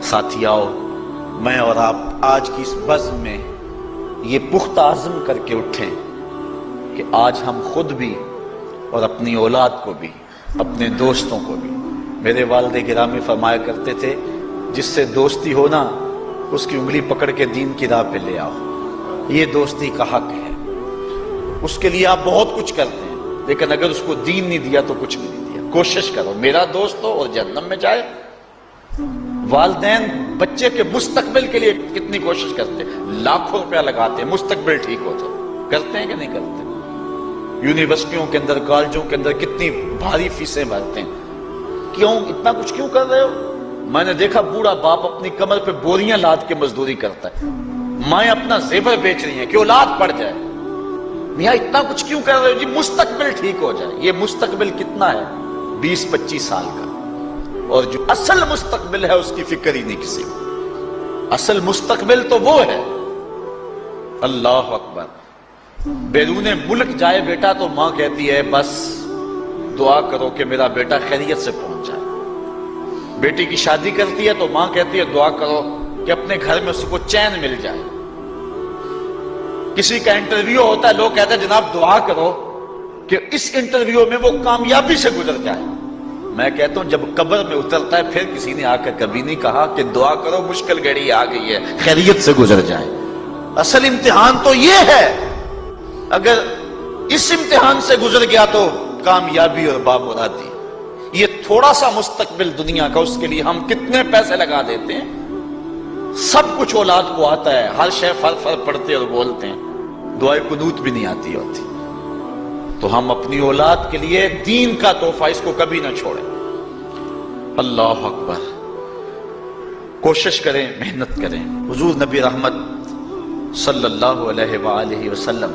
ساتھیاؤ، میں اور آپ آج کی اس بزم میں یہ پختہ عزم کر کے اٹھیں کہ آج ہم خود بھی اور اپنی اولاد کو بھی، اپنے دوستوں کو بھی، میرے والد گرامی فرمایا کرتے تھے جس سے دوستی ہو نا اس کی انگلی پکڑ کے دین کی راہ پہ لے آؤ، یہ دوستی کا حق ہے۔ اس کے لیے آپ بہت کچھ کرتے ہیں لیکن اگر اس کو دین نہیں دیا تو کچھ بھی نہیں دیا۔ کوشش کرو میرا دوست ہو اور جہنم میں جائے۔ والدین بچے کے مستقبل کے لیے کتنی کوشش کرتے ہیں، لاکھوں روپیہ لگاتے ہیں مستقبل ٹھیک ہو جائے، کرتے ہیں کہ نہیں کرتے؟ یونیورسٹیوں کے اندر، کالجوں کے اندر کتنی بھاری فیسیں بھرتے ہیں، کیوں اتنا کچھ کیوں کر رہے ہو؟ میں نے دیکھا بوڑھا باپ اپنی کمر پہ بوریاں لاد کے مزدوری کرتا ہے، مائیں اپنا زیور بیچ رہی ہیں کہ اولاد پڑ جائے۔ میاں اتنا کچھ کیوں کر رہے ہو؟ جی مستقبل ٹھیک ہو جائے۔ یہ مستقبل کتنا ہے؟ 20-25 سال کا، اور جو اصل مستقبل ہے اس کی فکر ہی نہیں کسی کو۔ اصل مستقبل تو وہ ہے، اللہ اکبر، بیرون ملک جائے بیٹا تو ماں کہتی ہے بس دعا کرو کہ میرا بیٹا خیریت سے پہنچ جائے۔ بیٹی کی شادی کرتی ہے تو ماں کہتی ہے دعا کرو کہ اپنے گھر میں اس کو چین مل جائے۔ کسی کا انٹرویو ہوتا ہے، لوگ کہتے ہیں جناب دعا کرو کہ اس انٹرویو میں وہ کامیابی سے گزر جائے۔ میں کہتا ہوں جب قبر میں اترتا ہے پھر کسی نے آ کر کبھی نہیں کہا کہ دعا کرو مشکل گھڑی آ گئی ہے خیریت سے گزر جائے۔ اصل امتحان تو یہ ہے، اگر اس امتحان سے گزر گیا تو کامیابی اور بامرادی۔ یہ تھوڑا سا مستقبل دنیا کا، اس کے لیے ہم کتنے پیسے لگا دیتے ہیں، سب کچھ اولاد کو آتا ہے، ہر شے فر فر پڑھتے اور بولتے ہیں، دعائے قنوت بھی نہیں آتی ہوتی۔ تو ہم اپنی اولاد کے لیے دین کا تحفہ اس کو کبھی نہ چھوڑیں۔ اللہ اکبر، کوشش کریں، محنت کریں۔ حضور نبی رحمت صلی اللہ علیہ وآلہ وسلم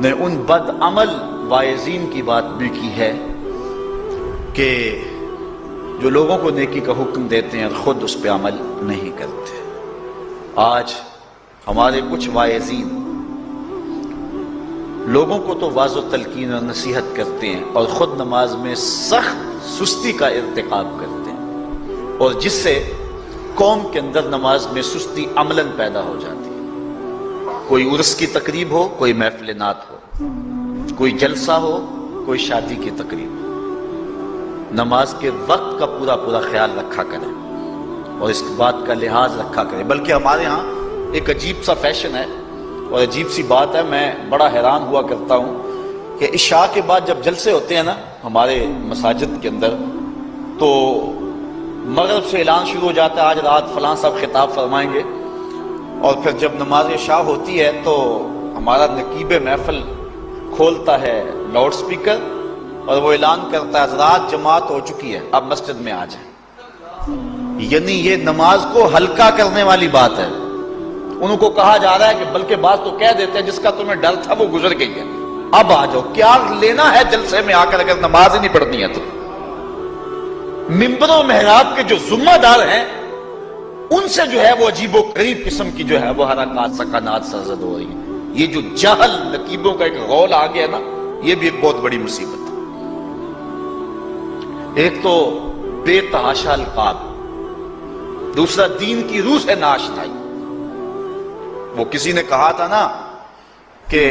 نے ان بد عمل واعظین کی بات بھی کی ہے کہ جو لوگوں کو نیکی کا حکم دیتے ہیں اور خود اس پہ عمل نہیں کرتے۔ آج ہمارے کچھ واعظین لوگوں کو تو واضح و تلقین اور نصیحت کرتے ہیں اور خود نماز میں سخت سستی کا ارتکاب کرتے ہیں، اور جس سے قوم کے اندر نماز میں سستی عملاً پیدا ہو جاتی ہے۔ کوئی عرس کی تقریب ہو، کوئی محفل نعت ہو، کوئی جلسہ ہو، کوئی شادی کی تقریب ہو، نماز کے وقت کا پورا خیال رکھا کریں اور اس بات کا لحاظ رکھا کریں۔ بلکہ ہمارے ہاں ایک عجیب سا فیشن ہے اور عجیب سی بات ہے، میں بڑا حیران ہوا کرتا ہوں کہ عشاء کے بعد جب جلسے ہوتے ہیں نا ہمارے مساجد کے اندر، تو مغرب سے اعلان شروع ہو جاتا ہے آج رات فلاں صاحب خطاب فرمائیں گے، اور پھر جب نماز عشاء ہوتی ہے تو ہمارا نقیب محفل کھولتا ہے لاؤڈ سپیکر اور وہ اعلان کرتا ہے حضرات جماعت ہو چکی ہے، اب مسجد میں آ جائیں۔ یعنی یہ نماز کو ہلکا کرنے والی بات ہے۔ انہوں کو کہا جا رہا ہے کہ بلکہ بعض تو کہہ دیتے ہیں جس کا تمہیں ڈر تھا وہ گزر گئی ہے، اب آ جاؤ، کیا لینا ہے جلسے میں آ کر اگر نماز ہی نہیں پڑھنی ہے تو۔ ممبر و محراب کے جو ذمہ دار ہیں ان سے جو ہے وہ عجیب و غریب قسم کی جو ہے وہ حرکات سکنات سرزد ہو رہی ہیں۔ یہ جو جہل نقیبوں کا ایک غول آ گیا نا، یہ بھی ایک بہت بڑی مصیبت ہے۔ ایک تو بے تحاشا القاب، دوسرا دین کی روح سے ناشنائی۔ وہ کسی نے کہا تھا نا کہ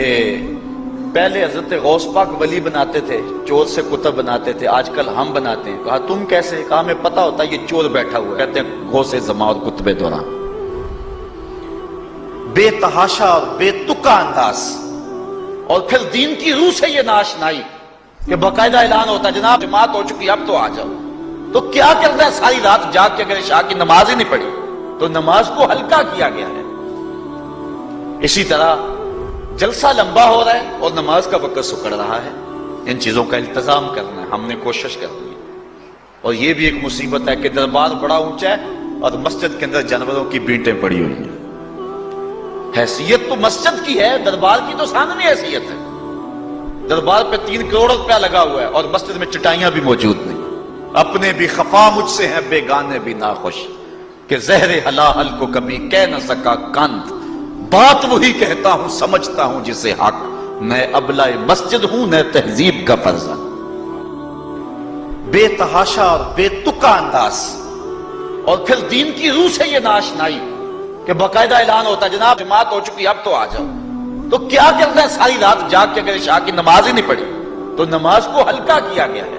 پہلے حضرت غوث پاک ولی بناتے تھے، چور سے کتب بناتے تھے، آج کل ہم بناتے ہیں۔ کہا تم کیسے؟ کہا ہمیں پتا ہوتا ہے یہ چور بیٹھا ہوا ہے، کہتے ہیں غوث زمان اور کتب دوران۔ بے تحاشا اور بے تکا انداز، اور پھر دین کی روح سے یہ ناشنائی کہ باقاعدہ اعلان ہوتا ہے جناب جماعت ہو چکی اب تو آ جاؤ۔ تو کیا کرنا ہے ساری رات جاگ کے اگر عشاء کی نماز ہی نہیں پڑھی تو نماز کو ہلکا کیا گیا ہے۔ اسی طرح جلسہ لمبا ہو رہا ہے اور نماز کا وقت سکڑ رہا ہے۔ ان چیزوں کا التزام کرنا ہے، ہم نے کوشش کرنی ہے۔ اور یہ بھی ایک مصیبت ہے کہ دربار بڑا اونچا ہے اور مسجد کے اندر جانوروں کی بینٹیں پڑی ہوئی ہیں۔ حیثیت تو مسجد کی ہے، دربار کی تو ثانوی حیثیت ہے۔ دربار پہ 3 کروڑ روپیہ لگا ہوا ہے اور مسجد میں چٹائیاں بھی موجود نہیں۔ اپنے بھی خفا مجھ سے ہیں بیگانے بھی ناخوش، کہ زہر حلاحل کو کبھی کہہ نہ سکا کند، بات وہی کہتا ہوں سمجھتا ہوں جسے حق، میں ابلہ مسجد ہوں نہ تہذیب کا فرزند۔ بے تحاشا اور بے تکا انداز، اور پھر دین کی روح سے یہ ناشنائی کہ باقاعدہ اعلان ہوتا ہے جناب جماعت ہو چکی اب تو آ جاؤ. تو کیا کرنا ہے ساری رات جاگ کے اگر عشاء کی نماز ہی نہیں پڑھی تو نماز کو ہلکا کیا گیا ہے.